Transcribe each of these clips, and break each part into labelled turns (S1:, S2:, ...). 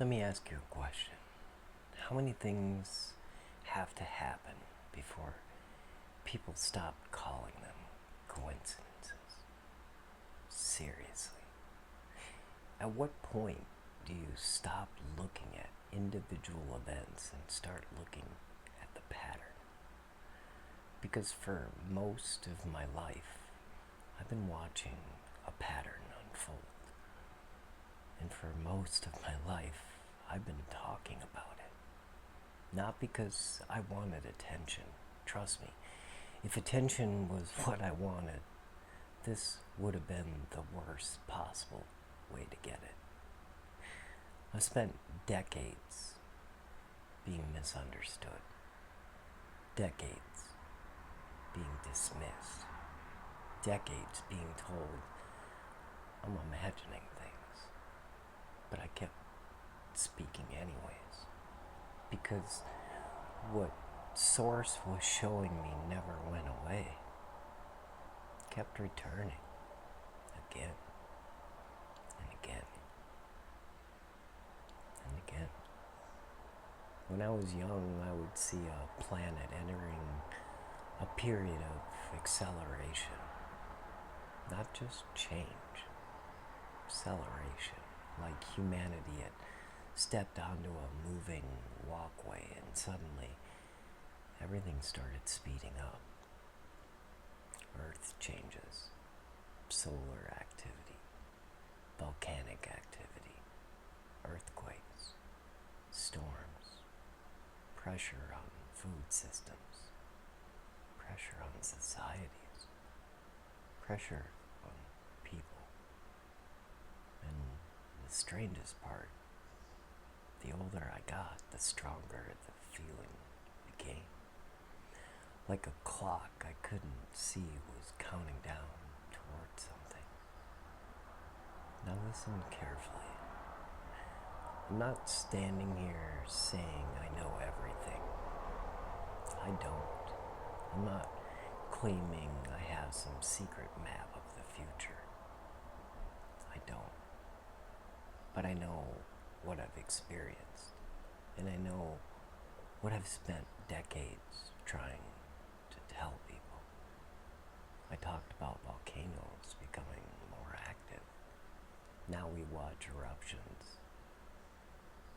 S1: Let me ask you a question. How many things have to happen before people stop calling them coincidences? Seriously. At what point do you stop looking at individual events and start looking at the pattern? Because for most of my life, I've been watching a pattern unfold. And for most of my life, I've been talking about it. Not because I wanted attention. Trust me, if attention was what I wanted, this would have been the worst possible way to get it. I've spent decades being misunderstood. Decades being dismissed. Decades being told I'm imagining things. But I kept speaking anyways. Because what Source was showing me never went away. It kept returning. Again. And again. And again. When I was young, I would see a planet entering a period of acceleration. Not just change. Acceleration. Like humanity had stepped onto a moving walkway and suddenly everything started speeding up. Earth changes. Solar activity. Volcanic activity. Earthquakes. Storms. Pressure on food systems. Pressure on societies. Pressure on people. And the strangest part, the older I got, the stronger the feeling became. Like a clock I couldn't see was counting down towards something. Now listen carefully. I'm not standing here saying I know everything. I don't. I'm not claiming I have some secret map of the future. I don't. But I know what I've experienced. And I know what I've spent decades trying to tell people. I talked about volcanoes becoming more active. Now we watch eruptions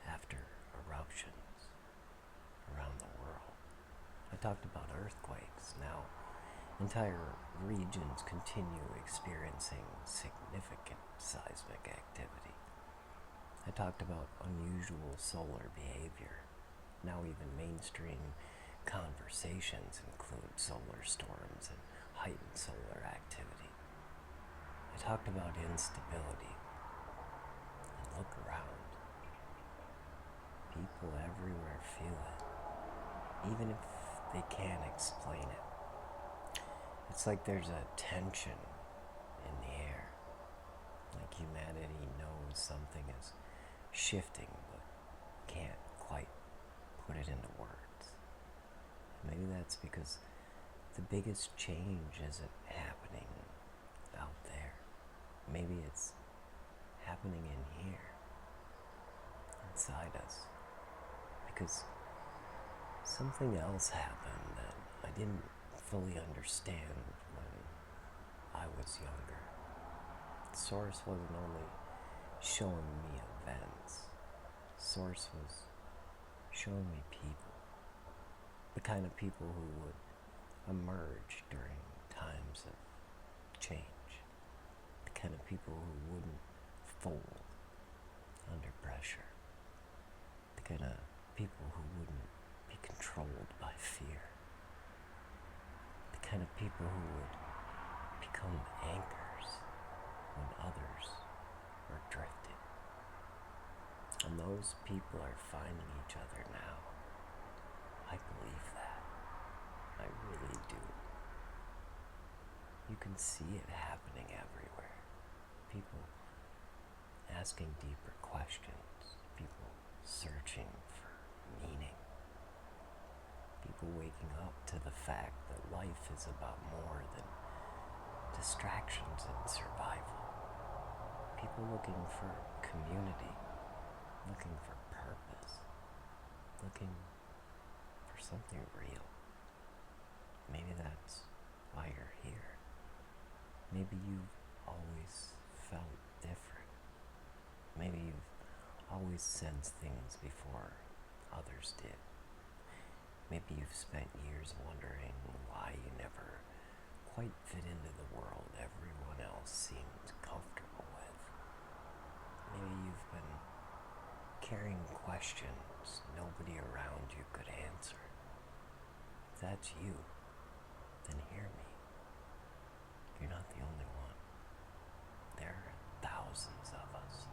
S1: after eruptions around the world. I talked about earthquakes. Now entire regions continue experiencing significant seismic activity. I talked about unusual solar behavior. Now even mainstream conversations include solar storms and heightened solar activity. I talked about instability. And look around. People everywhere feel it, even if they can't explain it. It's like there's a tension in the air. Like humanity knows something is shifting, but can't quite put it into words. Maybe that's because the biggest change isn't happening out there. Maybe it's happening in here, inside us. Because something else happened that I didn't fully understand when I was younger. Source wasn't only showing me events. Source was showing me people. The kind of people who would emerge during times of change. The kind of people who wouldn't fold under pressure. The kind of people who wouldn't be controlled by fear. The kind of people who would become anchors when others are drifting. And those people are finding each other now. I believe that. I really do. You can see it happening everywhere. People asking deeper questions. People searching for meaning. People waking up to the fact that life is about more than distractions and survival. People looking for community, looking for something real. Maybe that's why you're here. Maybe you've always felt different. Maybe you've always sensed things before others did. Maybe you've spent years wondering why you never quite fit into the world everyone else seemed comfortable with. Maybe you've been carrying questions nobody around you could answer. If that's you, then hear me. You're not the only one. There are thousands of us,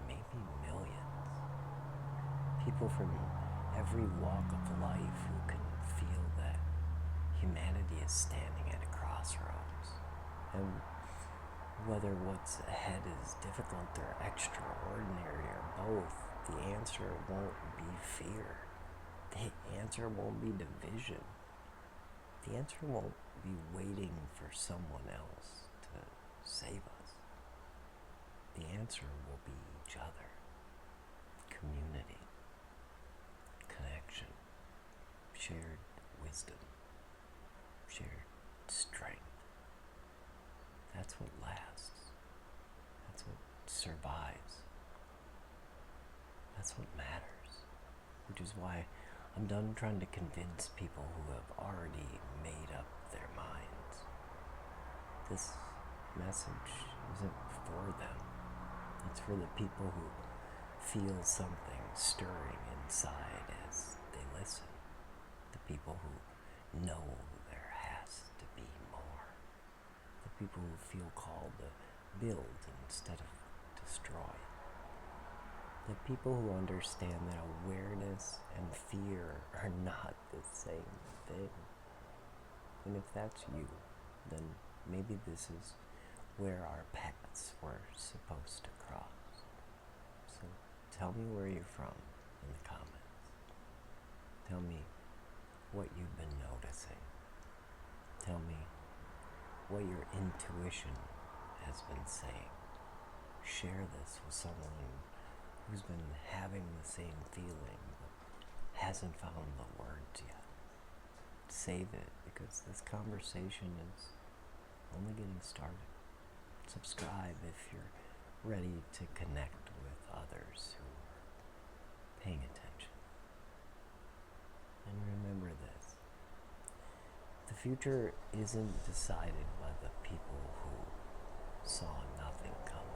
S1: maybe millions. People from every walk of life who can feel that humanity is standing at a crossroads. And whether what's ahead is difficult or extraordinary or both, the answer won't be fear. The answer won't be division. The answer won't be waiting for someone else to save us. The answer will be each other. Community. Connection. Shared wisdom. Shared strength. That's what lasts. That's what survives. That's what matters. Which is why I'm done trying to convince people who have already made up their minds. This message isn't for them. It's for the people who feel something stirring inside as they listen. The people who know there has to be more. The people who feel called to build instead of destroy. The people who understand that awareness and fear are not the same thing. And if that's you, then maybe this is where our paths were supposed to cross. So tell me where you're from in the comments. Tell me what you've been noticing. Tell me what your intuition has been saying. Share this with someone who's been having the same feeling but hasn't found the words yet. Save it, because this conversation is only getting started. Subscribe if you're ready to connect with others who are paying attention. And remember this: the future isn't decided by the people who saw nothing coming.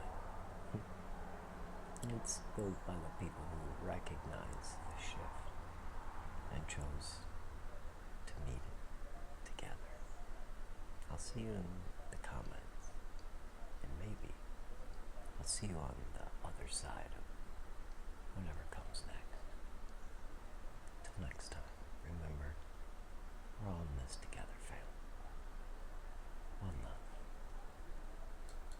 S1: It's built by the people who recognize the shift and chose to meet it together. I'll see you in the comments, and maybe I'll see you on the other side of whatever comes next. Till next time.